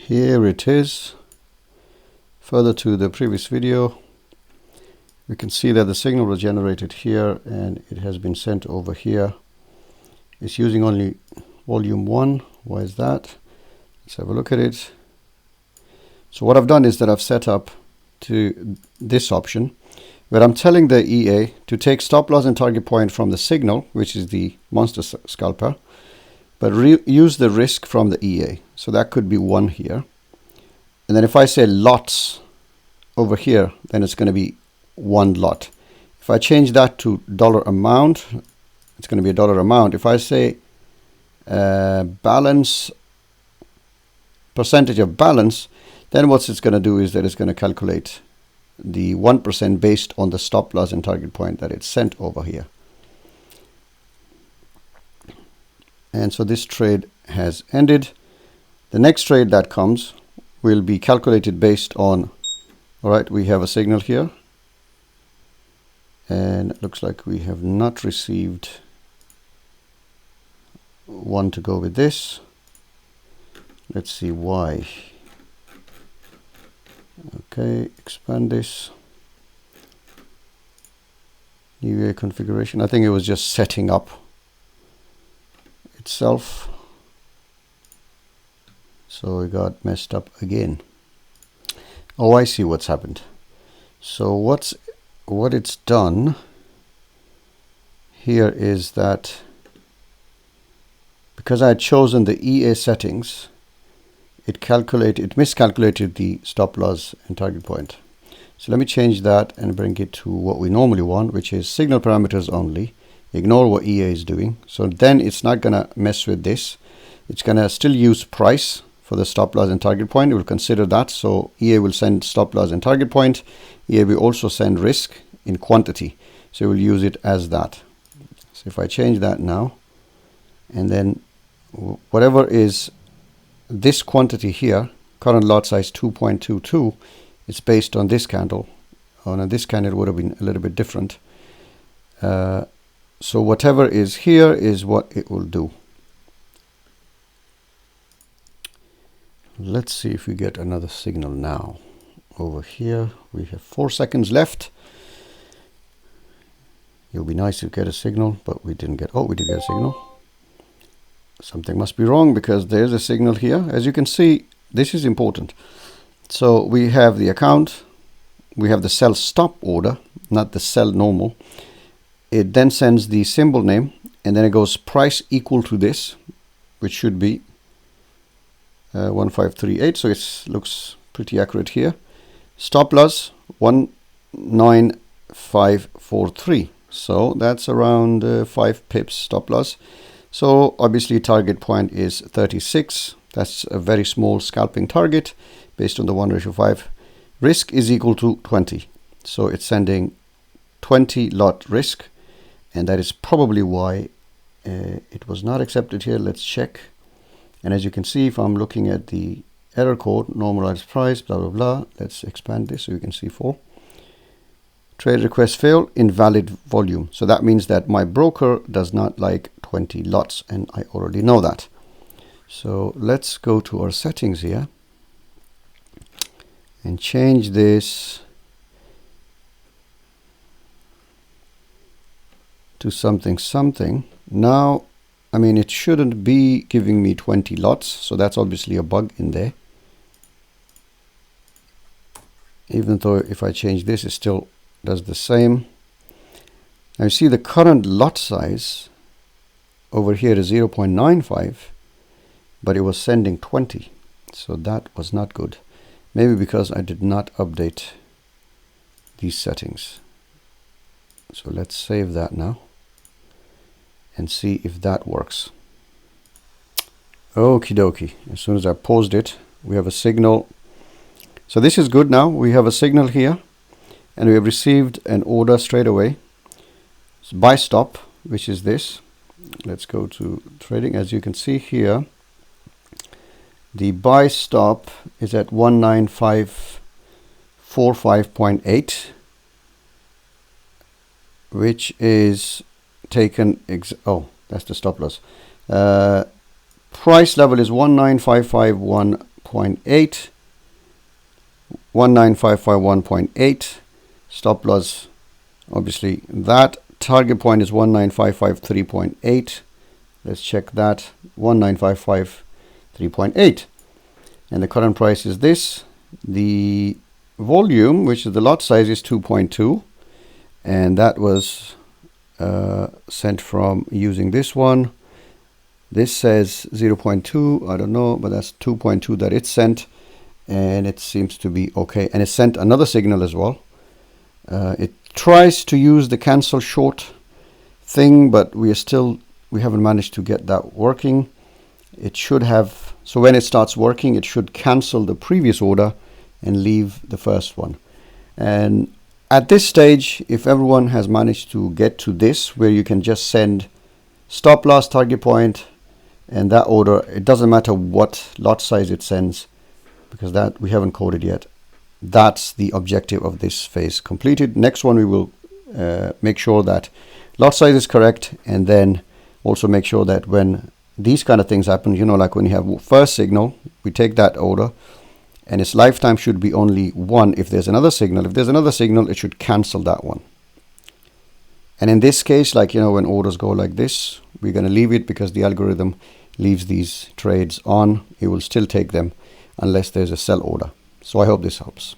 Here it is. Further to the previous video, we can see that the signal was generated here and it has been sent over here. It's using only volume 1. Why is that? Let's have a look at it. So what I've done is that I've set up to this option where I'm telling the EA to take stop loss and target point from the signal, which is the monster scalper, but use the risk from the EA. So that could be 1 here. And then if I say lots over here, then it's going to be 1 lot. If I change that to dollar amount, it's going to be a dollar amount. If I say balance, percentage of balance, then what it's going to do is that it's going to calculate the 1% based on the stop loss and target point that it's sent over here. And so this trade has ended. The next trade that comes will be calculated based on, all right, we have a signal here. And it looks like we have not received one to go with this. Let's see why. Okay, expand this. New configuration. I think it was just setting up itself. So it got messed up again. Oh, I see what's happened. So what it's done here is that because I had chosen the EA settings, it miscalculated the stop loss and target point. So let me change that and bring it to what we normally want, which is signal parameters only. Ignore what EA is doing. So then it's not going to mess with this. It's going to still use price for the stop loss and target point. It will consider that. So EA will send stop loss and target point. EA will also send risk in quantity. So we'll use it as that. So if I change that now, and then whatever is this quantity here, current lot size 2.22, it's based on this candle. On this candle it would have been a little bit different. So whatever is here is what it will do. Let's see if we get another signal now. Over here we have 4 seconds left. It would be nice to get a signal, but we didn't get, oh, we did get a signal. Something must be wrong because there's a signal here. As you can see, this is important. So we have the account, we have the sell stop order, not the sell normal. It then sends the symbol name, and then it goes price equal to this, which should be 1538. So it looks pretty accurate here. Stop loss 19543. So that's around 5 pips stop loss. So obviously target point is 36. That's a very small scalping target based on the 1:5. Risk is equal to 20. So it's sending 20 lot risk. And that is probably why it was not accepted here. Let's check. And as you can see, if I'm looking at the error code, normalized price, blah, blah, blah. Let's expand this so you can see 4. Trade request failed, invalid volume. So that means that my broker does not like 20 lots, and I already know that. So let's go to our settings here and change this to something. Now, I mean, it shouldn't be giving me 20 lots, so that's obviously a bug in there. Even though if I change this, it still does the same. Now you see the current lot size over here is 0.95, but it was sending 20. So that was not good. Maybe because I did not update these settings. So let's save that now and see if that works. Okie dokie. As soon as I paused it, we have a signal. So this is good now. We have a signal here, and we have received an order straight away. It's buy stop, which is this. Let's go to trading. As you can see here, the buy stop is at 19545.8, which is taken, oh, that's the stop loss. Price level is 19551 19551.8, 19551.8, stop loss obviously that, target point is 19553.8. let's check that, 19553.8, and the current price is this. The volume, which is the lot size, is 2.2, and that was sent from using this one. This says 0.2, I don't know, but that's 2.2 that it sent, and it seems to be okay. And it sent another signal as well. It tries to use the cancel short thing, but we haven't managed to get that working. It should have, so when it starts working, it should cancel the previous order and leave the first one. And at this stage, if everyone has managed to get to this, where you can just send stop loss, target point, and that order, it doesn't matter what lot size it sends, because that we haven't coded yet. That's the objective of this phase completed. Next one, we will make sure that lot size is correct, and then also make sure that when these kind of things happen, you know, like when you have first signal, we take that order, and its lifetime should be only 1. If there's another signal, it should cancel that one. And in this case, like, you know, when orders go like this, we're going to leave it because the algorithm leaves these trades on. It will still take them unless there's a sell order. So I hope this helps.